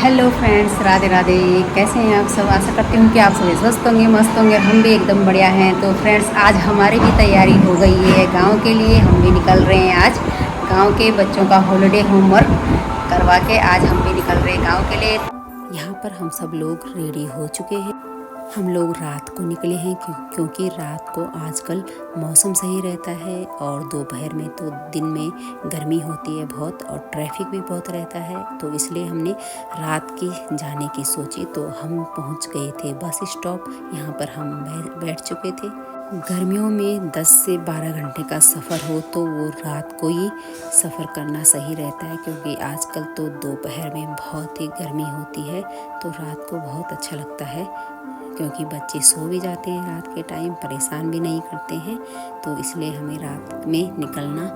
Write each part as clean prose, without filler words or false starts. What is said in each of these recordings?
Hello friends, Radhe Radhe. कैसे हैं आप सब? आशा करती हूँ कि आप सभी स्वस्थ होंगे, मस्त होंगे। हम भी एकदम बढ़िया हैं। तो फ्रेंड्स, आज हमारी भी तैयारी हो गई है गांव के लिए। हम भी निकल रहे हैं आज गांव के बच्चों का हॉलिडे होमवर्क करवा के। आज हम भी निकल रहे हैं गांव के लिए। यहाँ पर हम सब लोग रेडी हो चुके हैं। हम लोग रात को निकले हैं क्योंकि रात को आजकल मौसम सही रहता है और दोपहर में तो दिन में गर्मी होती है बहुत और ट्रैफिक भी बहुत रहता है। तो इसलिए हमने रात की जाने की सोची। तो हम पहुंच गए थे बस स्टॉप। यहाँ पर हम बैठ चुके थे। गर्मियों में 10 से 12 घंटे का सफ़र हो तो वो रात को ही सफ़र करना सही रहता है, क्योंकि आजकल तो दोपहर में बहुत ही गर्मी होती है। तो रात को बहुत अच्छा लगता है क्योंकि बच्चे सो भी जाते हैं रात के टाइम, परेशान भी नहीं करते हैं। तो इसलिए हमें रात में निकलना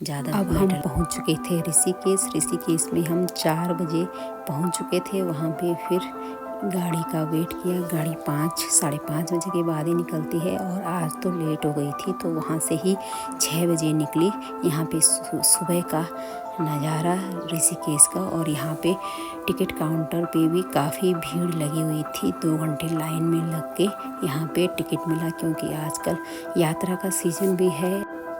ज़्यादा। अब हम पहुंच चुके थे ऋषिकेश में हम 4 बजे पहुंच चुके थे। वहां पे फिर गाड़ी का वेट किया। गाड़ी 5-5:30 बजे के बाद ही निकलती है और आज तो लेट हो गई थी, तो वहाँ से ही 6 बजे निकली। यहाँ पे सुबह का नज़ारा ऋषिकेश का। और यहाँ पे टिकट काउंटर पे भी काफ़ी भीड़ लगी हुई थी। 2 घंटे लाइन में लग के यहाँ पे टिकट मिला, क्योंकि आजकल यात्रा का सीज़न भी है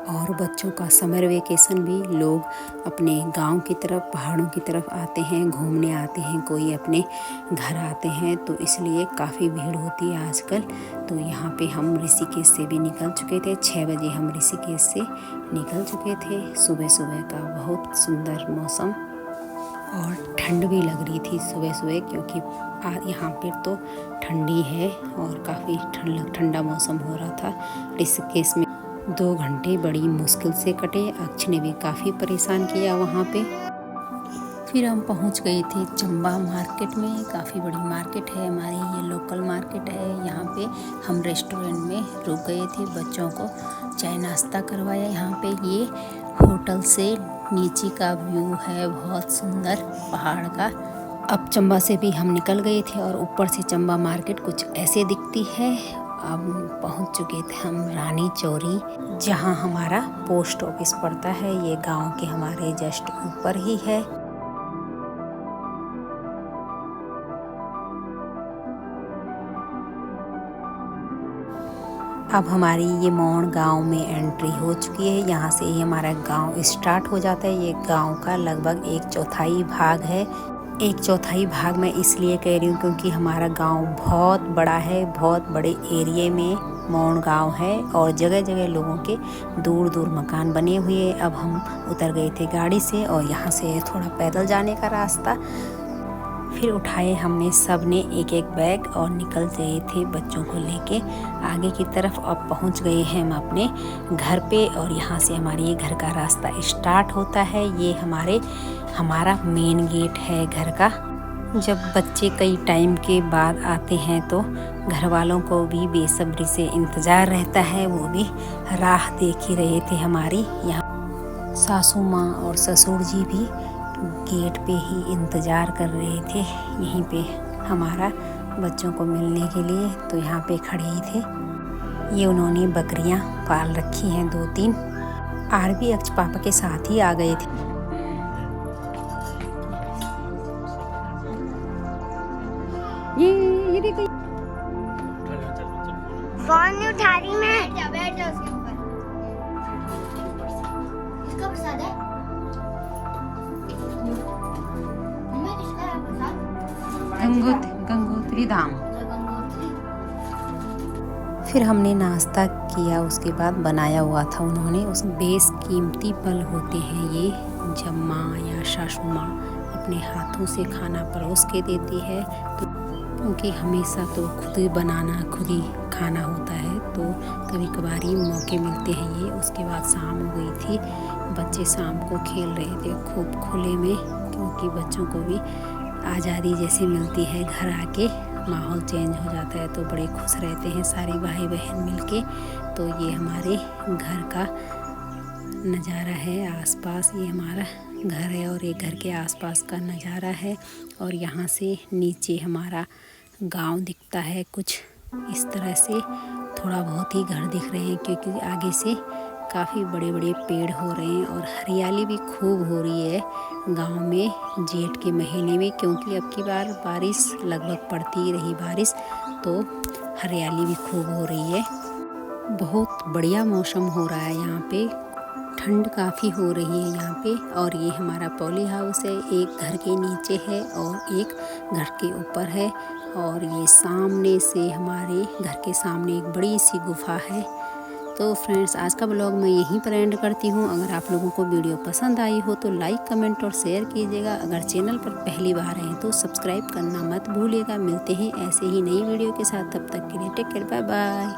और बच्चों का समर वेकेशन भी। लोग अपने गांव की तरफ, पहाड़ों की तरफ आते हैं, घूमने आते हैं, कोई अपने घर आते हैं। तो इसलिए काफ़ी भीड़ होती है आजकल। तो यहाँ पे हम ऋषिकेश से भी निकल चुके थे। 6 बजे हम ऋषिकेश से निकल चुके थे। सुबह सुबह का बहुत सुंदर मौसम और ठंड भी लग रही थी सुबह सुबह, क्योंकि यहाँ पे तो ठंडी है और काफ़ी ठंडा मौसम हो रहा था। ऋषिकेश में 2 घंटे बड़ी मुश्किल से कटे। अक्ष ने भी काफ़ी परेशान किया वहाँ पे। फिर हम पहुँच गए थे चंबा मार्केट में। काफ़ी बड़ी मार्केट है हमारी, ये लोकल मार्केट है। यहाँ पे हम रेस्टोरेंट में रुक गए थे, बच्चों को चाय नाश्ता करवाया। यहाँ पे ये होटल से नीचे का व्यू है बहुत सुंदर पहाड़ का। अब चंबा से भी हम निकल गए थे और ऊपर से चंबा मार्केट कुछ ऐसे दिखती है। अब पहुंच चुके थे हम रानी चौरी, जहां हमारा पोस्ट ऑफिस पड़ता है। ये गांव के हमारे जस्ट ऊपर ही है। अब हमारी ये मोड़ गांव में एंट्री हो चुकी है। यहाँ से ही हमारा गांव स्टार्ट हो जाता है। ये गांव का लगभग 1/4 भाग है। 1/4 भाग मैं इसलिए कह रही हूँ क्योंकि हमारा गांव बहुत बड़ा है। बहुत बड़े एरिए में मोड़ गांव है और जगह जगह लोगों के दूर दूर मकान बने हुए हैं। अब हम उतर गए थे गाड़ी से और यहाँ से थोड़ा पैदल जाने का रास्ता। फिर उठाए हमने सब ने एक एक बैग और निकल गए थे बच्चों को लेके आगे की तरफ। अब पहुंच गए हैं हम अपने घर पे और यहाँ से हमारे ये घर का रास्ता स्टार्ट होता है। ये हमारा मेन गेट है घर का। जब बच्चे कई टाइम के बाद आते हैं तो घर वालों को भी बेसब्री से इंतज़ार रहता है। वो भी राह देख ही रहे थे हमारी। यहाँ सासू माँ और ससुर जी भी गेट पे ही इंतज़ार कर रहे थे, यहीं पे हमारा बच्चों को मिलने के लिए। तो यहाँ पे खड़े ही थे। ये उन्होंने बकरियाँ पाल रखी हैं 2-3। आरबी अक्ष पापा के साथ ही आ गए थे। ये देखो, फोन नहीं उठा रही मैं। बैठ जा उसके ऊपर। किसका प्रसाद है? गंगोत्री धाम। फिर हमने नाश्ता किया, उसके बाद बनाया हुआ था उन्होंने। उस बेशकीमती पल होते हैं ये, जब माँ या सासू माँ अपने हाथों से खाना परोस के देती है। तो क्योंकि हमेशा तो खुद ही बनाना, खुद ही खाना होता है, तो कभी कभार ही मौके मिलते हैं ये। उसके बाद शाम हो गई थी। बच्चे शाम को खेल रहे थे खूब खुले में, क्योंकि बच्चों को भी आज़ादी जैसी मिलती है। घर आके माहौल चेंज हो जाता है तो बड़े खुश रहते हैं सारे भाई बहन मिलके। तो ये हमारे घर का नज़ारा है। आसपास ये हमारा घर है और ये घर के आसपास का नज़ारा है। और यहाँ से नीचे हमारा गांव दिखता है कुछ इस तरह से। थोड़ा बहुत ही घर दिख रहे हैं क्योंकि आगे से काफ़ी बड़े बड़े पेड़ हो रहे हैं और हरियाली भी खूब हो रही है गांव में जेठ के महीने में, क्योंकि अब की बार बारिश लगभग पड़ती ही रही बारिश, तो हरियाली भी खूब हो रही है। बहुत बढ़िया मौसम हो रहा है यहाँ पे, ठंड काफ़ी हो रही है यहाँ पे। और ये हमारा पॉली हाउस है, एक घर के नीचे है और एक घर के ऊपर है। और ये सामने से हमारे घर के सामने एक बड़ी सी गुफा है। तो फ्रेंड्स, आज का ब्लॉग मैं यहीं पर एंड करती हूँ। अगर आप लोगों को वीडियो पसंद आई हो तो लाइक, कमेंट और शेयर कीजिएगा। अगर चैनल पर पहली बार हैं तो सब्सक्राइब करना मत भूलिएगा। मिलते हैं ऐसे ही नई वीडियो के साथ, तब तक के लिए टेक केयर, बाय बाय।